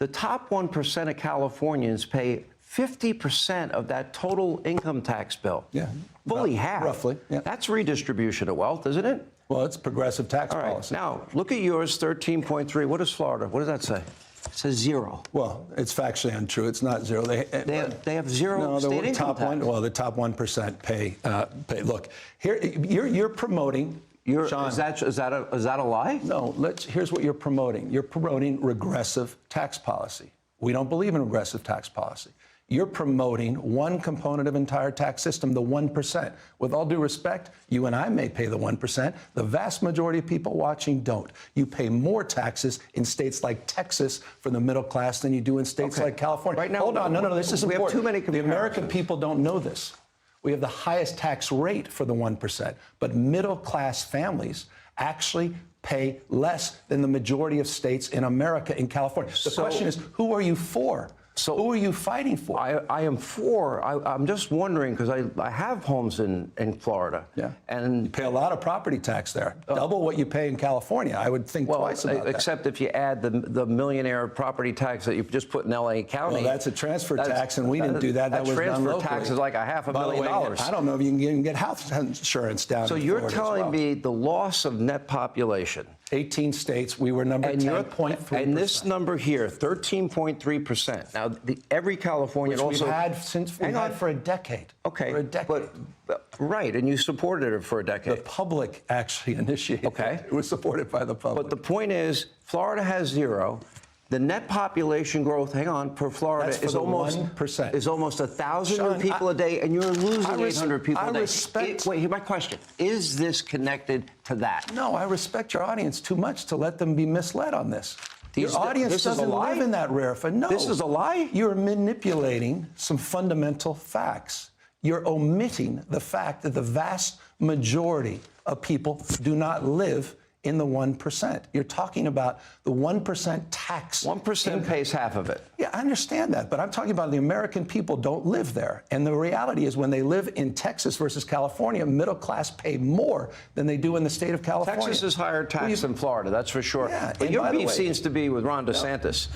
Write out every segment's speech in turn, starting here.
The top 1% of Californians pay 50% of that total income tax bill. Yeah. Fully half. Roughly. Yeah. That's redistribution of wealth, isn't it? Well, it's progressive tax All right. policy. Now, look at yours, 13.3. What is Florida? What does that say? It says 0. Well, it's factually untrue. It's not 0. They have 0 no, state income top tax. the top 1% pay. Look, here you're promoting. Sean, is that a lie? No. Here's what you're promoting. You're promoting regressive tax policy. We don't believe in regressive tax policy. You're promoting one component of entire tax system, the 1%. With all due respect, you and I may pay the 1%. The vast majority of people watching don't. You pay more taxes in states like Texas for the middle class than you do in states like California. Right now, hold on, no, this is important. We have too many comparisons. The American people don't know this. We have the highest tax rate for the 1%, but middle class families actually pay less than the majority of states in America in California. The question is, who are you for? So who are you fighting for? I am for. I'm just wondering, because I have homes in Florida. Yeah. And you pay a lot of property tax there. Double what you pay in California. I would think twice about that. Except if you add the millionaire property tax that you've just put in L.A. County. Well, that's a transfer tax, and we didn't do that. That was done locally. Transfer tax is like $500,000. I don't know if you can even get house insurance down in Florida. So you're telling me the loss of net population. 18 states, we were number 10.3%. And this number here, 13.3%. Now, every Californian Which we've had for a decade. Okay. For a decade. But right, and you supported it for a decade. The public actually initiated it. It was supported by the public. But the point is, Florida has 0. The net population growth, for Florida is almost 1%. Is almost 1,000 new people a day, and you're losing 800 people a day. Wait, here's my question: is this connected to that? No, I respect your audience too much to let them be misled on this. Your audience doesn't live in that rarefied. No, this is a lie. You're manipulating some fundamental facts. You're omitting the fact that the vast majority of people do not live in the 1%. You're talking about the 1% tax. 1% pays half of it. Yeah, I understand that, but I'm talking about the American people don't live there. And the reality is when they live in Texas versus California, middle class pay more than they do in the state of California. Texas is higher tax than Florida, that's for sure. Yeah, but your beef seems to be with Ron DeSantis.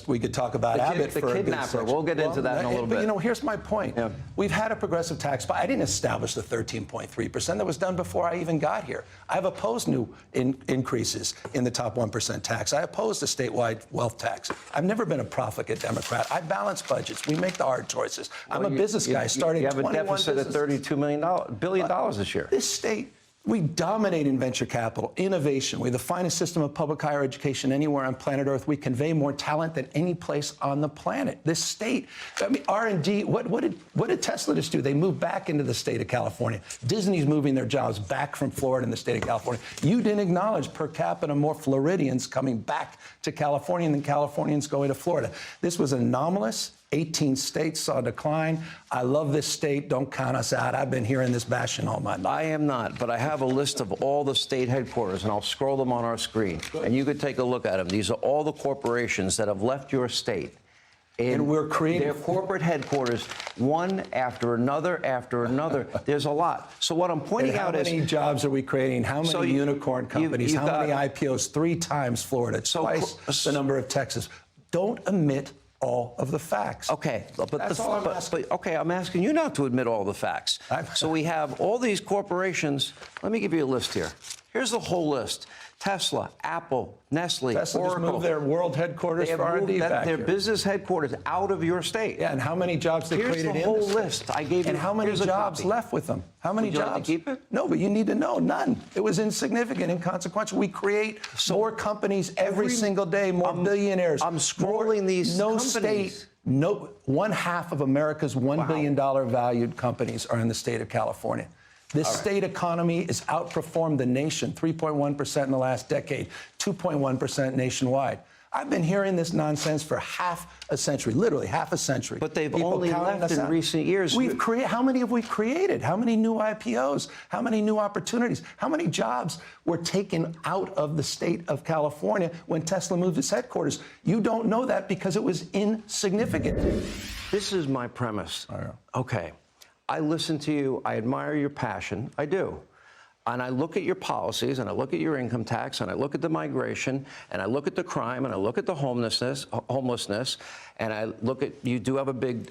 We could talk about Abbott for the kidnapper. We'll get into that in a little bit. But here's my point. Yeah. We've had a progressive tax, but I didn't establish the 13.3%. That was done before I even got here. I've opposed new increases in the top 1% tax. I oppose the statewide wealth tax. I've never been a profligate Democrat. I balance budgets. We make the hard choices. I'm a business guy starting 21 You have a deficit of $32 billion this year. This state, we dominate in venture capital, innovation. We have the finest system of public higher education anywhere on planet Earth. We convey more talent than any place on the planet. This state, R&D, what did Tesla just do? They moved back into the state of California. Disney's moving their jobs back from Florida in the state of California. You didn't acknowledge per capita more Floridians coming back to California than Californians going to Florida. This was anomalous. 18 states saw a decline. I love this state. Don't count us out. I've been hearing this bashing all my life. I am not, but I have a list of all the state headquarters, and I'll scroll them on our screen. Good. And you could take a look at them. These are all the corporations that have left your state. And we're creating their corporate headquarters, one after another after another. There's a lot. So what I'm pointing out is... How many jobs are we creating? How many unicorn companies? How many IPOs? 3 times Florida, twice the number of Texas. Don't omit all of the facts. Okay, I'm asking you not to admit all the facts. So we have all these corporations. Let me give you a list here. Here's the whole list. Tesla, Apple, Nestle, Tesla Oracle. Just moved their world headquarters for R&D back their here. business headquarters out of your state. Yeah, and how many jobs they created in the whole list I gave you. And how many jobs left with them? How many jobs? Would you like to keep it? No, but you need to know. None. It was insignificant, inconsequential. We create more companies every single day, more billionaires. I'm scrolling these companies. State, one half of America's $1 billion valued companies are in the state of California. This state economy has outperformed the nation, 3.1% in the last decade, 2.1% nationwide. I've been hearing this nonsense for half a century, literally half a century. But they've only left in recent years. How many have we created? How many new IPOs? How many new opportunities? How many jobs were taken out of the state of California when Tesla moved its headquarters? You don't know that because it was insignificant. This is my premise. Okay. I listen to you. I admire your passion. I do. and I look at your policies, and I look at your income tax, and I look at the migration, and I look at the crime, and I look at the homelessness, and I look at, you do have a big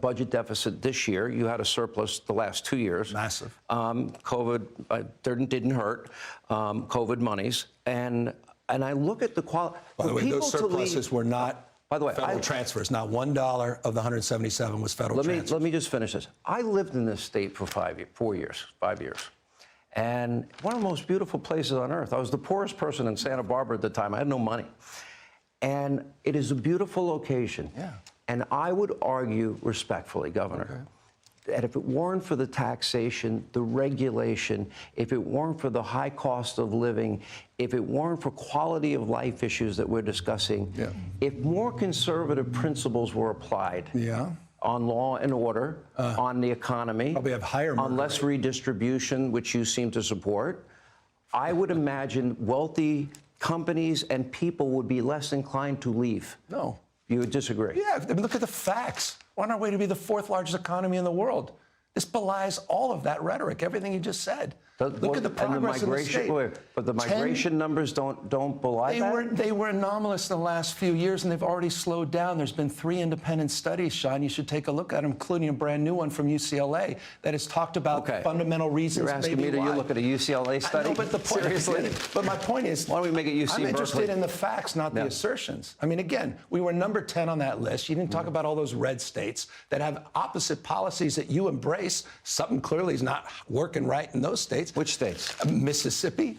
budget deficit this year. You had a surplus the last 2 years. Massive. COVID didn't hurt, COVID monies. And I look at the quality. By the way, those surpluses were not federal transfers. Not $1 of the 177 was federal transfers. Let me just finish this. I lived in this state for 5 years. And one of the most beautiful places on earth. I was the poorest person in Santa Barbara at the time. I had no money. And it is a beautiful location. Yeah. And I would argue respectfully, Governor, that if it weren't for the taxation, the regulation, if it weren't for the high cost of living, if it weren't for quality of life issues that we're discussing, if more conservative principles were applied on law and order, on the economy, probably have higher on less redistribution, which you seem to support, I would imagine wealthy companies and people would be less inclined to leave. No. You would disagree? Yeah, I mean, look at the facts. We're on our way to be the 4th largest economy in the world. This belies all of that rhetoric, everything you just said. Look at the progress in the state. But the migration numbers don't belie that? They were anomalous in the last few years, and they've already slowed down. There's been 3 independent studies, Sean. You should take a look at them, including a brand new one from UCLA that has talked about the fundamental reasons. You're asking me to look at a UCLA study? No, but the point, seriously. But my point is, why don't we make it UC I'm interested in the facts, not the assertions. I mean, again, we were number 10 on that list. You didn't talk about all those red states that have opposite policies that you embrace. Something clearly is not working right in those states. Which states? Mississippi,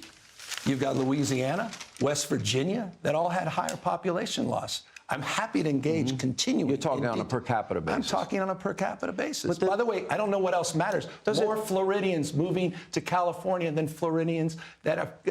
you've got Louisiana, West Virginia, that all had higher population loss. I'm happy to engage continually. You're talking on a per capita basis. I'm talking on a per capita basis. By the way, I don't know what else matters. More Floridians moving to California than Floridians that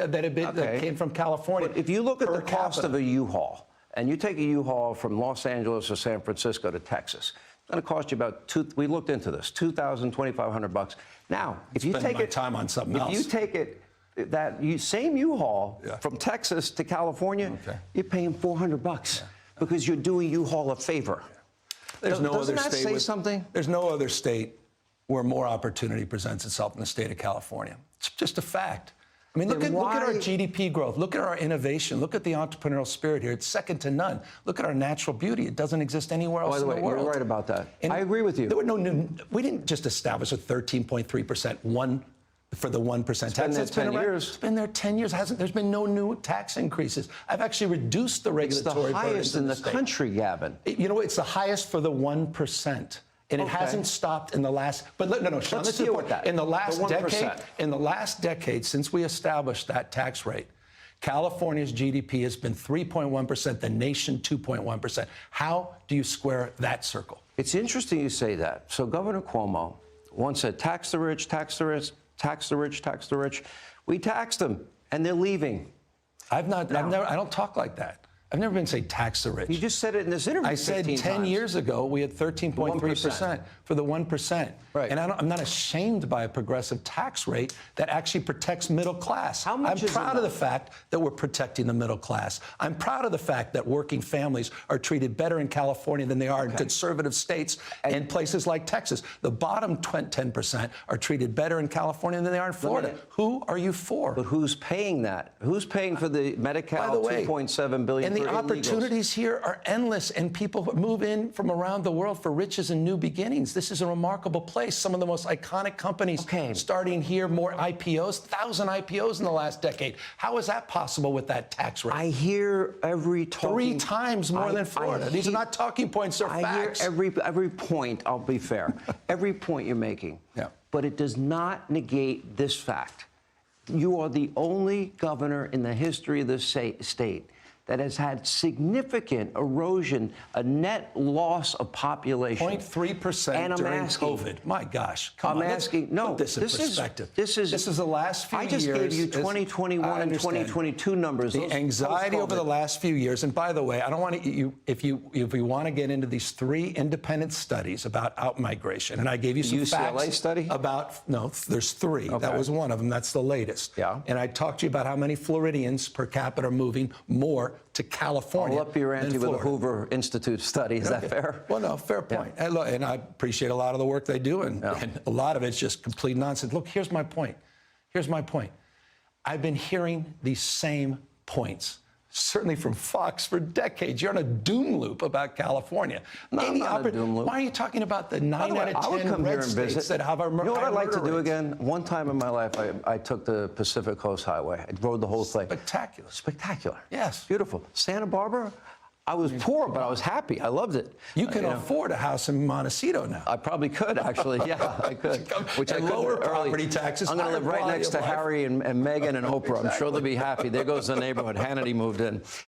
came from California. But if you look at the cost of a U-Haul, and you take a U-Haul from Los Angeles or San Francisco to Texas, it's going to cost you about we looked into this, $2,000, $2,500. Now, if you take it, time on something else. If you take it, same U-Haul from Texas to California, you're paying $400 because you're doing U-Haul a favor. There's no Doesn't other that state say something? There's no other state where more opportunity presents itself in the state of California. It's just a fact. I mean, look at our GDP growth. Look at our innovation. Look at the entrepreneurial spirit here. It's second to none. Look at our natural beauty. It doesn't exist anywhere else in the world. You're right about that. And I agree with you. There were no new. We didn't just establish a 13.3% for the 1% tax. It's been there 10 years. It's been there 10 years. There's been no new tax increases. I've actually reduced the regulatory burden. It's the highest in the country, Gavin. You know, it's the highest for the 1%. And it hasn't stopped in the last. But no, Sean. Let's deal with that. In the last decade, since we established that tax rate, California's GDP has been 3.1%, the nation 2.1%. How do you square that circle? It's interesting you say that. So Governor Cuomo once said, tax the rich, tax the rich, tax the rich, tax the rich. We taxed them, and they're leaving. I don't talk like that. I've never been saying tax the rich. You just said it in this interview. I said 10 years ago we had 13.3% for the 1%. Right. And I'm not ashamed by a progressive tax rate that actually protects middle class. How much I'm proud of the fact that we're protecting the middle class. I'm proud of the fact that working families are treated better in California than they are in conservative states and places like Texas. The bottom 10% are treated better in California than they are in Florida. Who are you for? But who's paying that? Who's paying for the Medi-Cal $2.7 billion? And the opportunities here are endless, and people move in from around the world for riches and new beginnings. This is a remarkable place. Some of the most iconic companies starting here, more IPOs, 1,000 IPOs in the last decade. How is that possible with that tax rate? I hear every talking... 3 times more than Florida. These are not talking points, they're facts. I hear every point, I'll be fair, every point you're making. Yeah. But it does not negate this fact. You are the only governor in the history of this state that has had significant erosion, a net loss of population. 0.3% during COVID. My gosh, come on. Put this in perspective. This is the last few years. I just gave you 2021 and 2022 numbers. The anxiety over the last few years, and by the way, I don't want to, if you want to get into these 3 independent studies about outmigration, and I gave you some UCLA facts study? No, there's 3. Okay. That was one of them. That's the latest. Yeah. And I talked to you about how many Floridians per capita are moving more to California. I'll up your ante with a Hoover Institute study. Is that fair? Well, no, fair point. Yeah. And I appreciate a lot of the work they do, and a lot of it's just complete nonsense. Look, here's my point. Here's my point. I've been hearing these same points, certainly from Fox for decades. You're on a doom loop about California. No, I'm not a doom loop. Why are you talking about the 9 out I of would 10 come here red and states visit. that have a You know what high I'd like to murder do rates? again? One time in my life, I took the Pacific Coast Highway. I rode the whole thing. Spectacular. Spectacular. Yes. Beautiful. Santa Barbara, I was poor, but I was happy. I loved it. You can afford a house in Montecito now. I probably could, actually. Yeah, I could. Which I and couldn't lower early. property taxes. I'm going to higher live right quality next of to life. Harry and Meghan and Oprah. I'm sure they'll be happy. There goes the neighborhood. Hannity moved in.